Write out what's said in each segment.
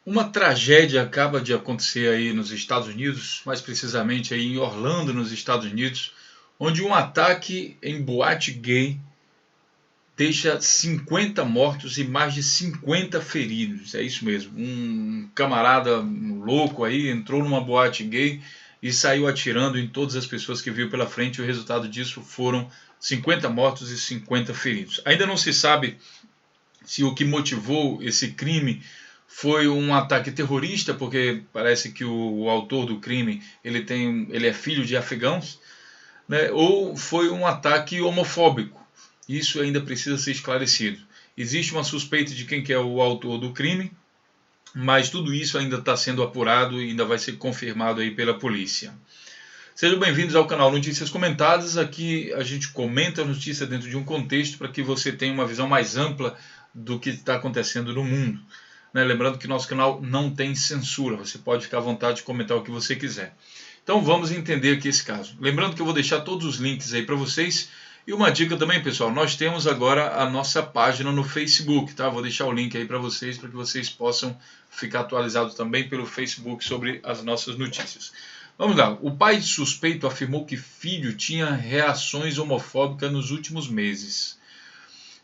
Uma tragédia acaba de acontecer aí nos Estados Unidos, mais precisamente aí em Orlando, nos Estados Unidos, onde um ataque em boate gay deixa 50 mortos e mais de 50 feridos. É isso mesmo. Um camarada louco aí entrou numa boate gay e saiu atirando em todas as pessoas que viu pela frente. O resultado disso foram 50 mortos e 50 feridos. Ainda não se sabe se o que motivou esse crime foi um ataque terrorista, porque parece que o autor do crime ele é filho de afegãos, né? Ou foi um ataque homofóbico. Isso ainda precisa ser esclarecido. Existe uma suspeita de quem que é o autor do crime, mas tudo isso ainda está sendo apurado e ainda vai ser confirmado aí pela polícia. Sejam bem-vindos ao canal Notícias Comentadas. Aqui a gente comenta a notícia dentro de um contexto para que você tenha uma visão mais ampla do que está acontecendo no mundo. Lembrando que nosso canal não tem censura, você pode ficar à vontade de comentar o que você quiser. Então vamos entender aqui esse caso. Lembrando que eu vou deixar todos os links aí para vocês. E uma dica também, pessoal, nós temos agora a nossa página no Facebook, tá? Vou deixar o link aí para vocês que vocês possam ficar atualizados também pelo Facebook sobre as nossas notícias. Vamos lá. O pai de suspeito afirmou que filho tinha reações homofóbicas nos últimos meses.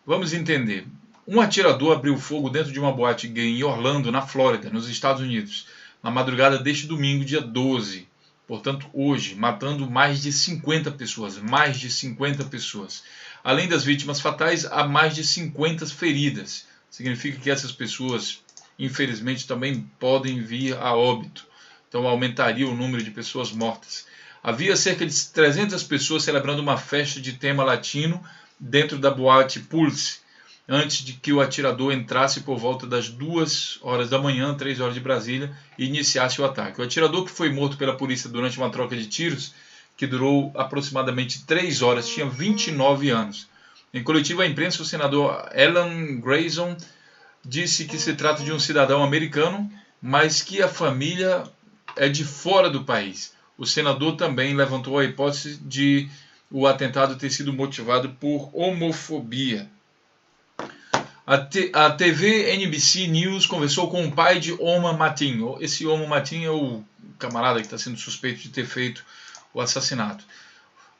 Vamos entender. Um atirador abriu fogo dentro de uma boate gay em Orlando, na Flórida, nos Estados Unidos, na madrugada deste domingo, dia 12. Portanto, hoje, matando mais de 50 pessoas. Mais de 50 pessoas. Além das vítimas fatais, há mais de 50 feridas. Significa que essas pessoas, infelizmente, também podem vir a óbito. Então, aumentaria o número de pessoas mortas. Havia cerca de 300 pessoas celebrando uma festa de tema latino dentro da boate Pulse, antes de que o atirador entrasse por volta das 2 horas da manhã, 3 horas de Brasília, e iniciasse o ataque. O atirador, que foi morto pela polícia durante uma troca de tiros, que durou aproximadamente 3 horas, tinha 29 anos. Em coletiva à imprensa, o senador Alan Grayson disse que se trata de um cidadão americano, mas que a família é de fora do país. O senador também levantou a hipótese de o atentado ter sido motivado por homofobia. A TV NBC News conversou com o pai de Omar Mateen. Esse Omar Mateen é o camarada que está sendo suspeito de ter feito o assassinato.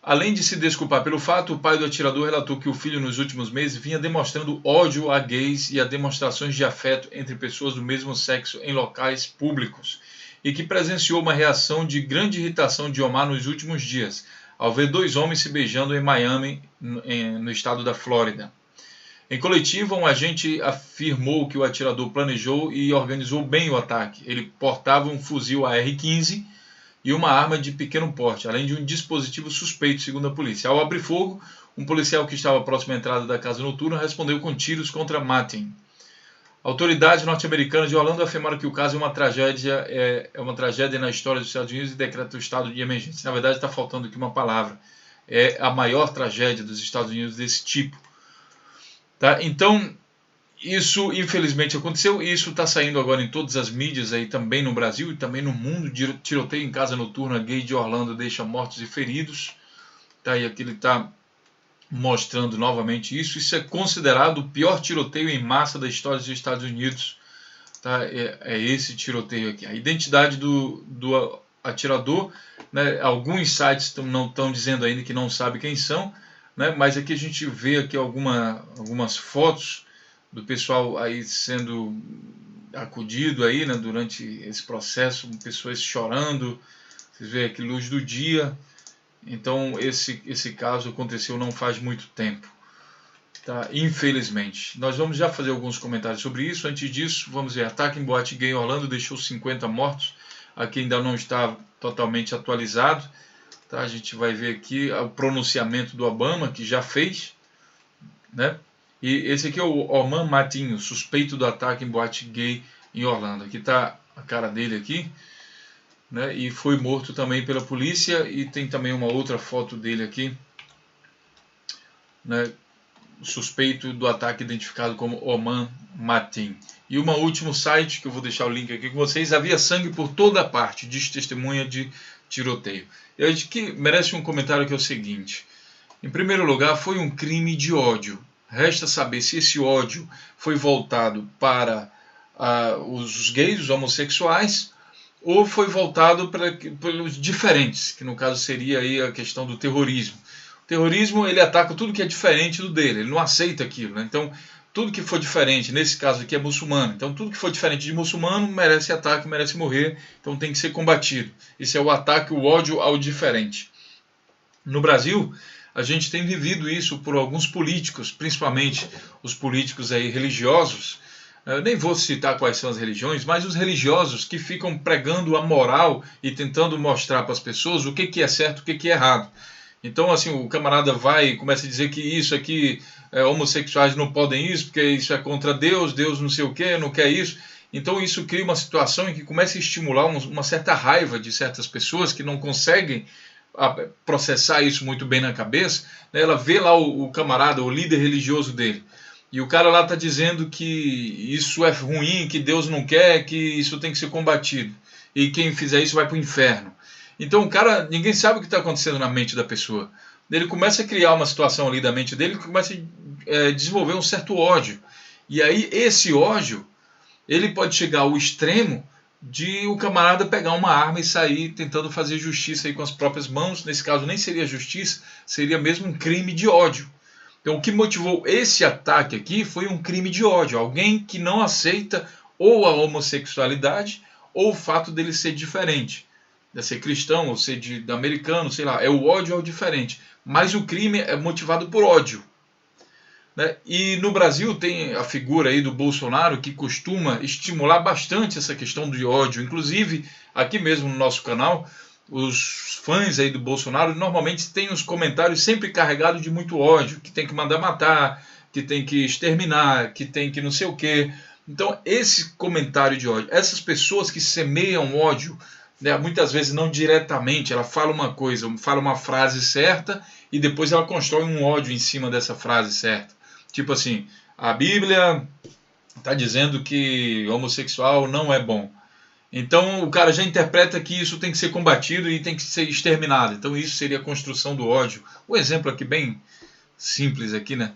Além de se desculpar pelo fato, o pai do atirador relatou que o filho nos últimos meses vinha demonstrando ódio a gays e a demonstrações de afeto entre pessoas do mesmo sexo em locais públicos, e que presenciou uma reação de grande irritação de Omar nos últimos dias, ao ver 2 homens se beijando em Miami, no estado da Flórida. Em coletiva, um agente afirmou que o atirador planejou e organizou bem o ataque. Ele portava um fuzil AR-15 e uma arma de pequeno porte, além de um dispositivo suspeito, segundo a polícia. Ao abrir fogo, um policial que estava próximo à entrada da casa noturna respondeu com tiros contra Mateen. Autoridades norte-americanas de Orlando afirmaram que o caso é uma tragédia na história dos Estados Unidos e decreta o estado de emergência. Na verdade, está faltando aqui uma palavra. É a maior tragédia dos Estados Unidos desse tipo. Tá? Então, isso infelizmente aconteceu e isso está saindo agora em todas as mídias aí também no Brasil e também no mundo. Tiroteio em casa noturna gay de Orlando deixa mortos e feridos. Tá? E aqui ele está mostrando novamente isso. Isso é considerado o pior tiroteio em massa da história dos Estados Unidos. Tá? É esse tiroteio aqui. A identidade do atirador, né? Alguns sites não estão dizendo ainda que não sabe quem são. Né? Mas aqui a gente vê aqui algumas fotos do pessoal aí sendo acudido aí, né, durante esse processo, pessoas chorando. Vocês veem aqui luz do dia. Então esse caso aconteceu não faz muito tempo, tá? Infelizmente. Nós vamos já fazer alguns comentários sobre isso. Antes disso, vamos ver. Ataque em boate gay em Orlando deixou 50 mortos. Aqui ainda não está totalmente atualizado. Tá, a gente vai ver aqui o pronunciamento do Obama, que já fez, né? E esse aqui é o Omar Mateen, suspeito do ataque em boate gay em Orlando. Aqui está a cara dele aqui, né? E foi morto também pela polícia. E tem também uma outra foto dele aqui, né? Suspeito do ataque identificado como Omar Mateen. E um último site, que eu vou deixar o link aqui com vocês. Havia sangue por toda parte, diz testemunha de tiroteio. E a gente que merece um comentário que é o seguinte. Em primeiro lugar, foi um crime de ódio. Resta saber se esse ódio foi voltado para os gays, os homossexuais, ou foi voltado pelos diferentes, que no caso seria aí a questão do terrorismo. O terrorismo, ele ataca tudo que é diferente do dele, ele não aceita aquilo, né? Então, tudo que for diferente, nesse caso aqui é muçulmano, então tudo que for diferente de muçulmano merece ataque, merece morrer, então tem que ser combatido. Esse é o ataque, o ódio ao diferente. No Brasil, a gente tem vivido isso por alguns políticos, principalmente os políticos aí religiosos. Eu nem vou citar quais são as religiões, mas os religiosos que ficam pregando a moral e tentando mostrar para as pessoas o que é certo, o que é errado. Então, assim, o camarada vai e começa a dizer que isso aqui, homossexuais não podem isso, porque isso é contra Deus, Deus não sei o que, não quer isso. Então isso cria uma situação em que começa a estimular uma certa raiva de certas pessoas que não conseguem processar isso muito bem na cabeça, né? Ela vê lá o camarada, o líder religioso dele, e o cara lá está dizendo que isso é ruim, que Deus não quer, que isso tem que ser combatido, e quem fizer isso vai para o inferno. Então o cara, ninguém sabe o que está acontecendo na mente da pessoa. Ele começa a criar uma situação ali da mente dele que começa a desenvolver um certo ódio. E aí esse ódio, ele pode chegar ao extremo de o camarada pegar uma arma e sair tentando fazer justiça aí com as próprias mãos. Nesse caso nem seria justiça, seria mesmo um crime de ódio. Então o que motivou esse ataque aqui foi um crime de ódio. Alguém que não aceita ou a homossexualidade ou o fato dele ser diferente. De ser cristão ou ser americano, sei lá. É o ódio ao diferente. Mas o crime é motivado por ódio. Né? E no Brasil tem a figura aí do Bolsonaro que costuma estimular bastante essa questão de ódio. Inclusive, aqui mesmo no nosso canal, os fãs aí do Bolsonaro normalmente têm os comentários sempre carregados de muito ódio, que tem que mandar matar, que tem que exterminar, que tem que não sei o quê. Então, esse comentário de ódio, essas pessoas que semeiam ódio, né, muitas vezes não diretamente, ela fala uma coisa, fala uma frase certa e depois ela constrói um ódio em cima dessa frase certa. Tipo assim, a Bíblia está dizendo que homossexual não é bom. Então o cara já interpreta que isso tem que ser combatido e tem que ser exterminado. Então isso seria a construção do ódio. Um exemplo aqui bem simples aqui, né,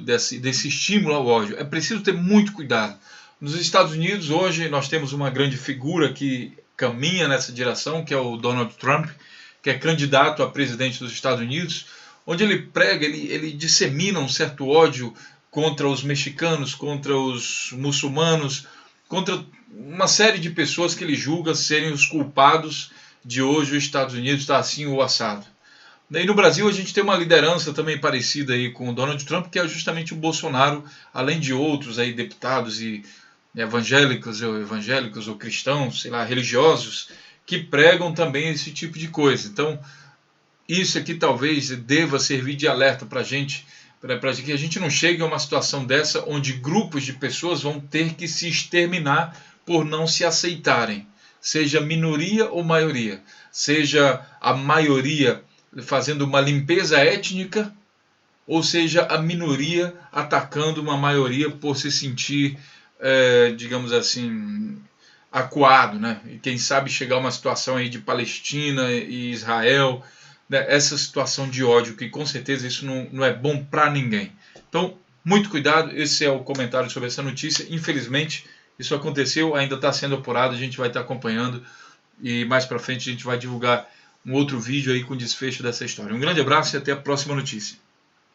desse estímulo ao ódio. É preciso ter muito cuidado. Nos Estados Unidos hoje nós temos uma grande figura que caminha nessa direção, que é o Donald Trump, que é candidato a presidente dos Estados Unidos, onde ele prega, ele dissemina um certo ódio contra os mexicanos, contra os muçulmanos, contra uma série de pessoas que ele julga serem os culpados de hoje os Estados Unidos estar assim ou assado. E no Brasil a gente tem uma liderança também parecida aí com o Donald Trump, que é justamente o Bolsonaro, além de outros aí deputados e evangélicos ou cristãos, sei lá, religiosos, que pregam também esse tipo de coisa. Então, isso aqui talvez deva servir de alerta para a gente, para que a gente não chegue a uma situação dessa onde grupos de pessoas vão ter que se exterminar por não se aceitarem, seja minoria ou maioria, seja a maioria fazendo uma limpeza étnica, ou seja a minoria atacando uma maioria por se sentir, digamos assim, acuado, né? E quem sabe chegar a uma situação aí de Palestina e Israel, né? Essa situação de ódio, que com certeza isso não é bom para ninguém. Então, muito cuidado, esse é o comentário sobre essa notícia. Infelizmente, isso aconteceu, ainda está sendo apurado, a gente vai estar acompanhando e mais para frente a gente vai divulgar um outro vídeo aí com desfecho dessa história. Um grande abraço e até a próxima notícia.